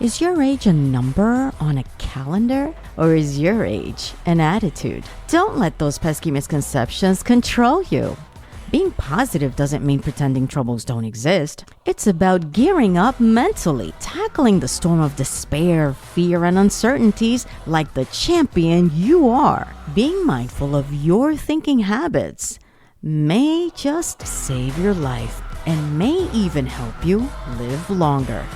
Is your age a number on a calendar, or is your age an attitude? Don't let those pesky misconceptions control you. Being positive doesn't mean pretending troubles don't exist. It's about gearing up mentally, tackling the storm of despair, fear, and uncertainties like the champion you are. Being mindful of your thinking habits may just save your life and may even help you live longer.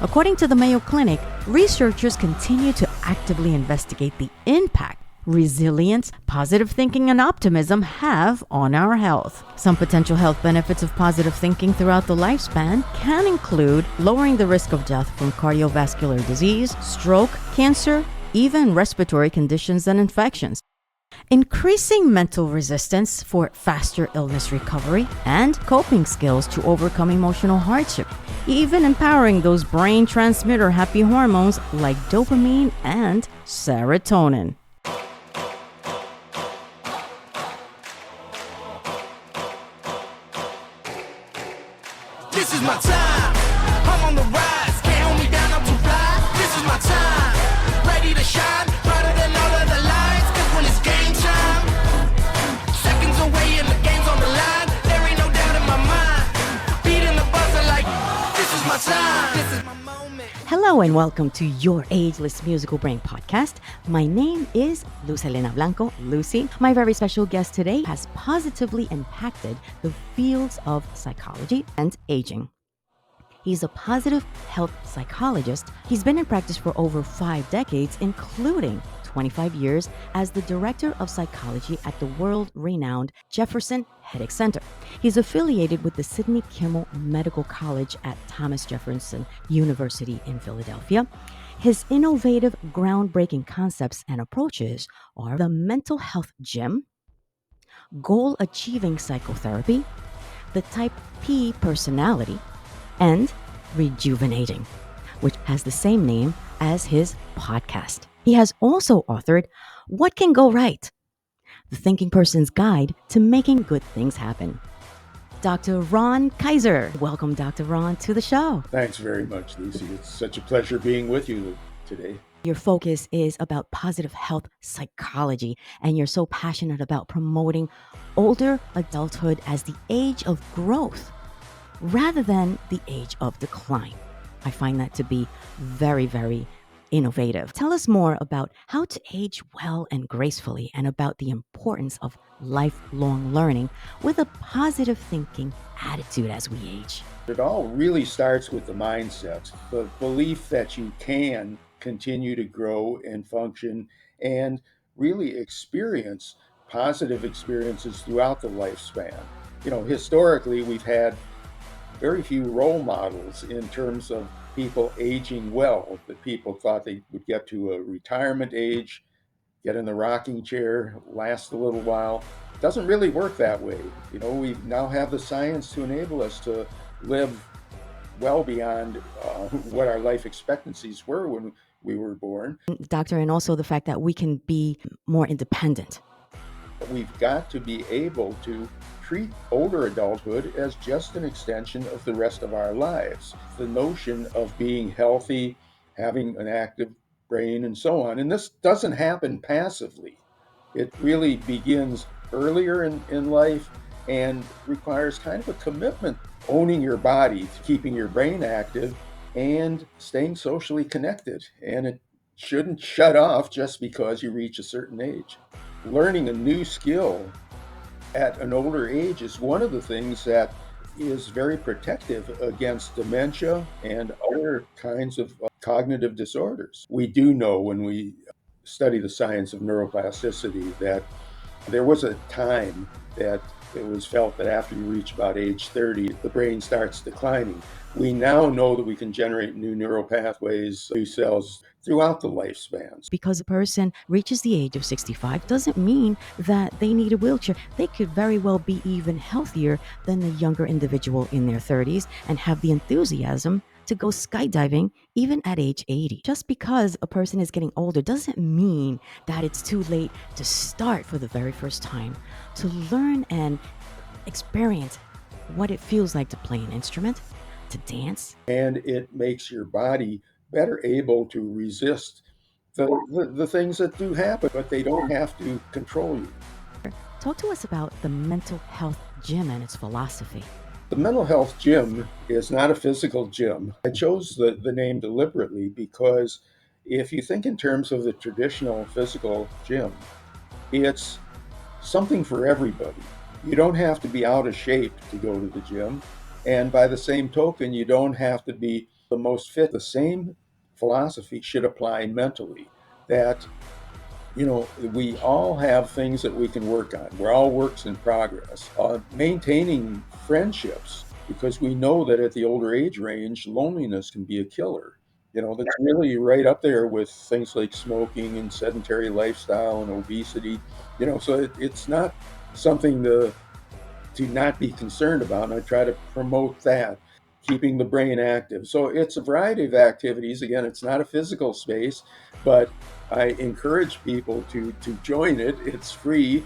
According to the Mayo Clinic, researchers continue to actively investigate the impact resilience, positive thinking, and optimism have on our health. Some potential health benefits of positive thinking throughout the lifespan can include lowering the risk of death from cardiovascular disease, stroke, cancer, even respiratory conditions and infections, increasing mental resistance for faster illness recovery, and coping skills to overcome emotional hardship, even empowering those brain transmitter happy hormones like dopamine and serotonin. This is my time. I'm on the rise. Can't hold me down. I'm too fly. This is my time. Ready to shine. Brighter than all of the lights. Cause when it's game time, seconds away and the game's on the line. There ain't no doubt in my mind. Beating the buzzer like this is my time. This is my moment. Hello and welcome to your Ageless Musical Brain podcast. My name is Luz Helena Blanco, Lucy. My very special guest today has positively impacted the fields of psychology and aging. He's a positive health psychologist. He's been in practice for over 5 decades, including 25 years as the director of psychology at the world-renowned Jefferson Headache Center. He's affiliated with the Sidney Kimmel Medical College at Thomas Jefferson University in Philadelphia. His innovative, groundbreaking concepts and approaches are the mental health gym, goal-achieving psychotherapy, the type P personality, and rejuvenating, which has the same name as his podcast. He has also authored What Can Go Right? The Thinking Person's Guide to Making Good Things Happen. Dr. Ron Kaiser. Welcome, Dr. Ron, to the show. Thanks very much, Lucy. It's such a pleasure being with you today. Your focus is about positive health psychology, and you're so passionate about promoting older adulthood as the age of growth rather than the age of decline. I find that to be very, very innovative. Tell us more about how to age well and gracefully, and about the importance of lifelong learning with a positive thinking attitude as we age. It all really starts with the mindset, the belief that you can continue to grow and function and really experience positive experiences throughout the lifespan. You know, historically, we've had very few role models in terms of people aging well. That people thought they would get to a retirement age, get in the rocking chair, last a little while. It doesn't really work that way. You know, we now have the science to enable us to live well beyond what our life expectancies were when we were born. Doctor, and also the fact that we can be more independent. We've got to be able to treat older adulthood as just an extension of the rest of our lives. The notion of being healthy, having an active brain, and so on. And this doesn't happen passively. It really begins earlier in life and requires kind of a commitment, owning your body, keeping your brain active, and staying socially connected. And it shouldn't shut off just because you reach a certain age. Learning a new skill at an older age is one of the things that is very protective against dementia and other kinds of cognitive disorders. We do know when we study the science of neuroplasticity that there was a time that it was felt that after you reach about age 30, the brain starts declining. We now know that we can generate new neural pathways, new cells throughout the lifespans. Because a person reaches the age of 65 doesn't mean that they need a wheelchair. They could very well be even healthier than the younger individual in their 30s and have the enthusiasm to go skydiving even at age 80. Just because a person is getting older doesn't mean that it's too late to start for the very first time, to learn and experience what it feels like to play an instrument, to dance. And it makes your body better able to resist the things that do happen, but they don't have to control you. Talk to us about the mental health gym and its philosophy. The mental health gym is not a physical gym. I chose the name deliberately because if you think in terms of the traditional physical gym, it's something for everybody. You don't have to be out of shape to go to the gym. And by the same token, you don't have to be the most fit. The same philosophy should apply mentally that, we all have things that we can work on. We're all works in progress. Maintaining friendships, because we know that at the older age range, loneliness can be a killer. That's really right up there with things like smoking and sedentary lifestyle and obesity. So it's not something to not be concerned about. And I try to promote that, keeping the brain active. So it's a variety of activities. Again, it's not a physical space, but I encourage people to join it. It's free.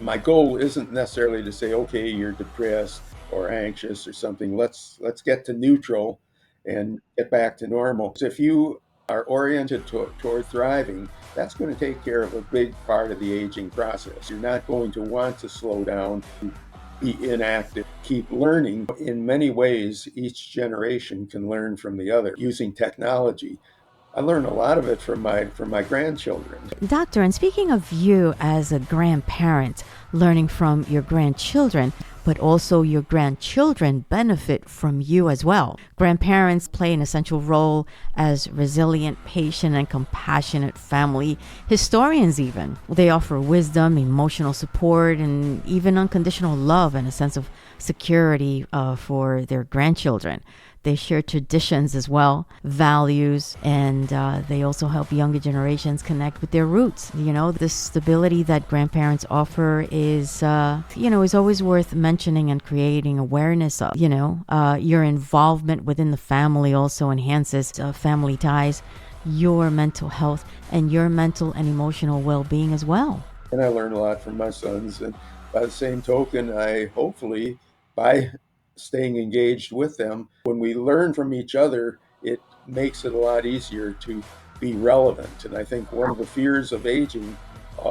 My goal isn't necessarily to say, okay, you're depressed or anxious or something. Let's get to neutral and get back to normal. If you are oriented toward thriving, that's going to take care of a big part of the aging process. You're not going to want to slow down, be inactive, keep learning. In many ways, each generation can learn from the other using technology. I learn a lot of it from my grandchildren. Doctor, and speaking of you as a grandparent, learning from your grandchildren, but also your grandchildren benefit from you as well. Grandparents play an essential role as resilient, patient, and compassionate family historians even. They offer wisdom, emotional support, and even unconditional love and a sense of security for their grandchildren. They share traditions as well, values, and they also help younger generations connect with their roots. The stability that grandparents offer is always worth mentioning and creating awareness of. Your involvement within the family also enhances family ties, your mental health, and your mental and emotional well-being as well. And I learn a lot from my sons. And by the same token, I hopefully, by staying engaged with them, when we learn from each other, it makes it a lot easier to be relevant. And I think one of the fears of aging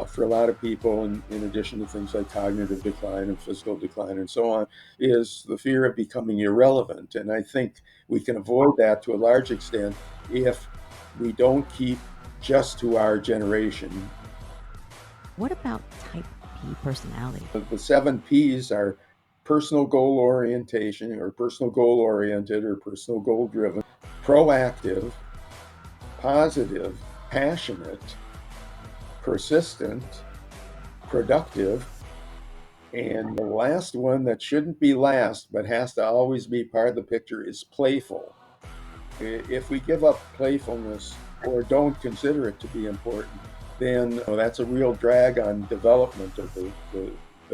for a lot of people, in addition to things like cognitive decline and physical decline and so on, is the fear of becoming irrelevant. And I think we can avoid that to a large extent if we don't keep just to our generation. What about type P personality? The 7 Ps are personal goal orientation, or personal goal oriented, or personal goal driven, proactive, positive, passionate, persistent, productive, and the last one that shouldn't be last but has to always be part of the picture is playful. If we give up playfulness or don't consider it to be important, then that's a real drag on development of the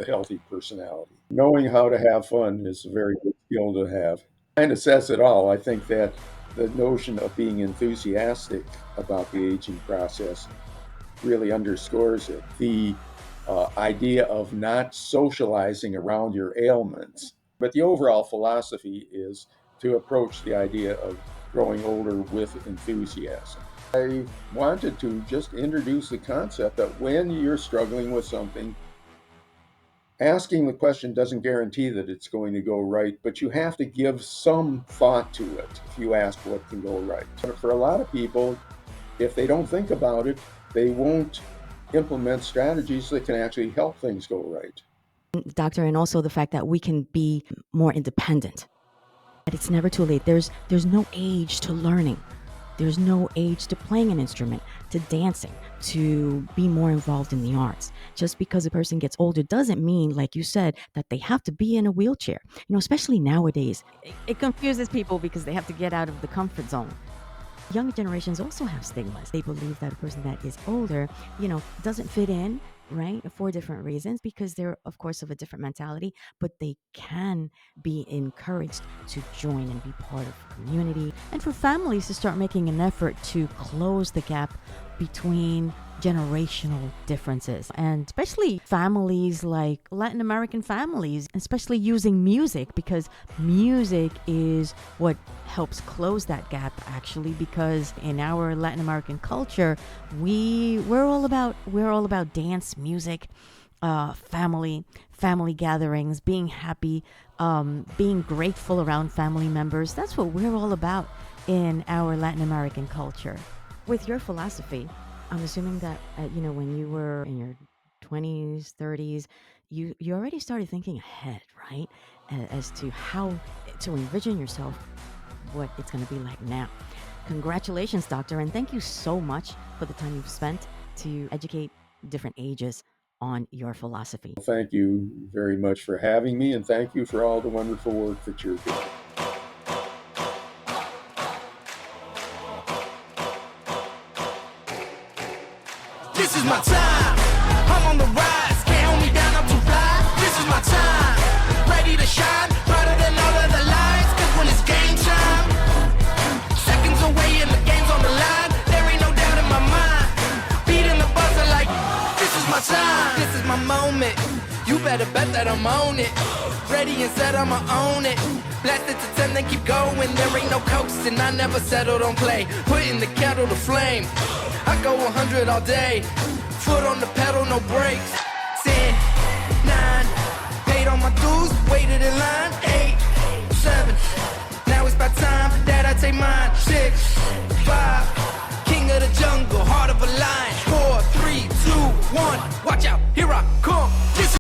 healthy personality. Knowing how to have fun is a very good skill to have. Kind of says it all. I think that the notion of being enthusiastic about the aging process really underscores it. The idea of not socializing around your ailments. But the overall philosophy is to approach the idea of growing older with enthusiasm. I wanted to just introduce the concept that when you're struggling with something, asking the question doesn't guarantee that it's going to go right, but you have to give some thought to it if you ask what can go right. But for a lot of people, if they don't think about it, they won't implement strategies that can actually help things go right. Doctor, and also the fact that we can be more independent. That it's never too late. There's no age to learning. There's no age to playing an instrument, to dancing, to be more involved in the arts. Just because a person gets older doesn't mean, like you said, that they have to be in a wheelchair. Especially nowadays, it confuses people because they have to get out of the comfort zone. Younger generations also have stigmas. They believe that a person that is older, doesn't fit in, right? For different reasons, because they're, of course, of a different mentality, but they can be encouraged to join and be part of a community. And for families to start making an effort to close the gap between generational differences, and especially families like Latin American families, especially using music, because music is what helps close that gap actually, because in our Latin American culture, we're all about dance music, family gatherings, being happy, being grateful around family members. That's what we're all about in our Latin American culture. With your philosophy, I'm assuming that when you were in your 20s, 30s, you already started thinking ahead, right? As to how to envision yourself, what it's going to be like now. Congratulations, doctor, and thank you so much for the time you've spent to educate different ages on your philosophy. Thank you very much for having me, and thank you for all the wonderful work that you're doing. This is my time. I'm on the rise. Can't hold me down. I'm too fly. This is my time. Ready to shine. Brighter than all of the lights. 'Cause when it's game time, seconds away and the game's on the line. There ain't no doubt in my mind. Beating the buzzer like this is my time. This is my moment. You better bet that I'm on it. Ready and set, I'ma own it. Blast it to 10, then keep going. There ain't no coasting. I never settle, don't play. Putting the kettle to flame. I go 100 all day. Foot on the pedal, no brakes. 10, 9, paid all my dues, waited in line. 8, 7.